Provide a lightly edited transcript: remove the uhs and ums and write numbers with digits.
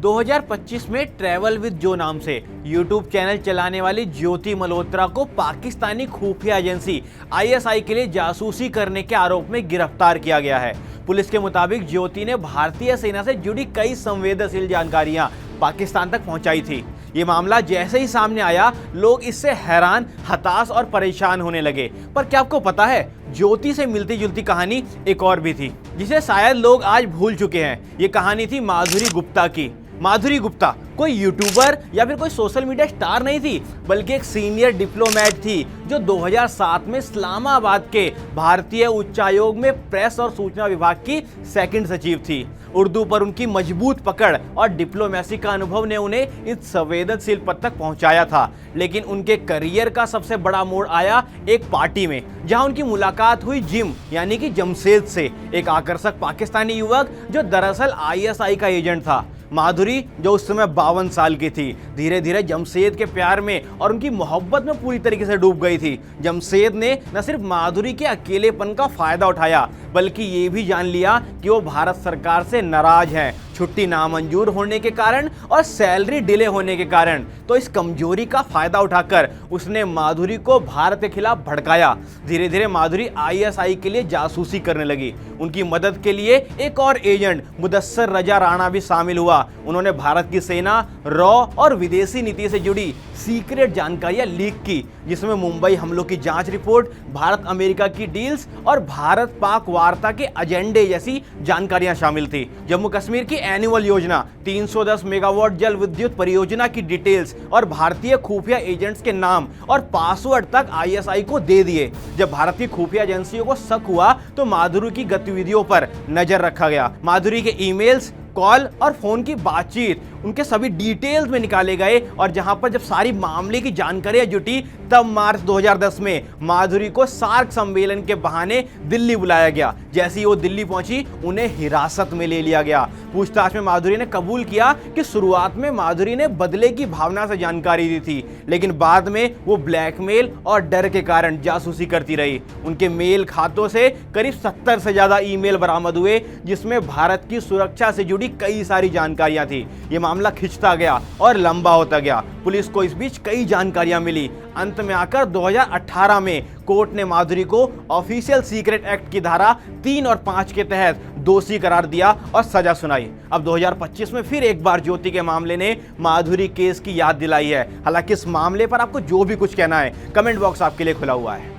2025 में travel with जो नाम से यूट्यूब चैनल चलाने वाली ज्योति मल्होत्रा को पाकिस्तानी खुफिया एजेंसी आईएसआई के लिए जासूसी करने के आरोप में गिरफ्तार किया गया है। पुलिस के मुताबिक ज्योति ने भारतीय सेना से जुड़ी कई संवेदनशील जानकारियां पाकिस्तान तक पहुंचाई थी। ये मामला जैसे ही सामने आया, लोग इससे हैरान, हताश और परेशान होने लगे। पर क्या आपको पता है, ज्योति से मिलती जुलती कहानी एक और भी थी, जिसे शायद लोग आज भूल चुके हैं। ये कहानी थी माधुरी गुप्ता की। माधुरी गुप्ता कोई यूट्यूबर या फिर कोई सोशल मीडिया स्टार नहीं थी, बल्कि एक सीनियर डिप्लोमेट थी जो 2007 में इस्लामाबाद के भारतीय उच्चायोग में प्रेस और सूचना विभाग की सेकंड सचिव थी। उर्दू पर उनकी मजबूत पकड़ और डिप्लोमेसी का अनुभव ने उन्हें इस संवेदनशील पद तक पहुंचाया था। लेकिन उनके करियर का सबसे बड़ा मोड़ आया एक पार्टी में, जहां उनकी मुलाकात हुई जिम यानी कि जमशेद से, एक आकर्षक पाकिस्तानी युवक जो दरअसल आईएसआई का एजेंट था। माधुरी, जो उस समय 52 साल की थी, धीरे धीरे जमशेद के प्यार में और उनकी मोहब्बत में पूरी तरीके से डूब गई थी। जमशेद ने न सिर्फ माधुरी के अकेलेपन का फायदा उठाया, बल्कि ये भी जान लिया कि वो भारत सरकार से नाराज हैं, छुट्टी नामंजूर होने के कारण और सैलरी डिले होने के कारण। तो इस कमजोरी का फायदा उठाकर उसने माधुरी को भारत के खिलाफ भड़काया। धीरे धीरे माधुरी आईएसआई के लिए जासूसी करने लगी। उनकी मदद के लिए एक और एजेंट मुदस्सर रजा राणा भी शामिल हुआ। उन्होंने भारत की सेना, रॉ और विदेशी नीति से जुड़ी सीक्रेट जानकारियां लीक की, जिसमें मुंबई हमलों की जांच रिपोर्ट, भारत अमेरिका की डील्स और भारत पाक वार्ता के एजेंडे जैसी जानकारियां शामिल थी। जम्मू कश्मीर की एनुअल योजना, 310 मेगावाट जल विद्युत परियोजना की डिटेल्स और भारतीय खुफिया एजेंट्स के नाम और पासवर्ड तक आईएसआई को दे दिए। जब भारतीय खुफिया एजेंसियों को शक हुआ तो माधुरी की गतिविधियों पर नजर रखा गया। माधुरी के ईमेल्स, कॉल और फोन की बातचीत, उनके सभी डिटेल्स में निकाले गए और जहां पर जब सारी मामले की जानकारियां जुटी, तब मार्च 2010 में माधुरी को सार्क सम्मेलन के बहाने दिल्ली बुलाया गया। जैसे ही वो दिल्ली पहुंची, उन्हें हिरासत में ले लिया गया। पूछताछ में माधुरी ने कबूल किया कि शुरुआत में माधुरी ने बदले की भावना से जानकारी दी थी, लेकिन बाद में वो ब्लैकमेल और डर के कारण जासूसी करती रही। उनके मेल खातों से करीब 70 से ज्यादा ईमेल बरामद हुए, जिसमें भारत की सुरक्षा से जुड़ी कई सारी जानकारियां थी। ये मामला खिंचता गया और लंबा होता गया। पुलिस को इस बीच कई जानकारियां मिली। अंत में आकर 2018 में कोर्ट ने माधुरी को ऑफिशियल सीक्रेट एक्ट की धारा 3 और 5 के तहत दोषी करार दिया और सजा सुनाई। अब 2025 में फिर एक बार ज्योति के मामले ने माधुरी केस की याद दिलाई है। हालांकि इस मामले पर आपको जो भी कुछ कहना है, कमेंट बॉक्स आपके लिए खुला हुआ है।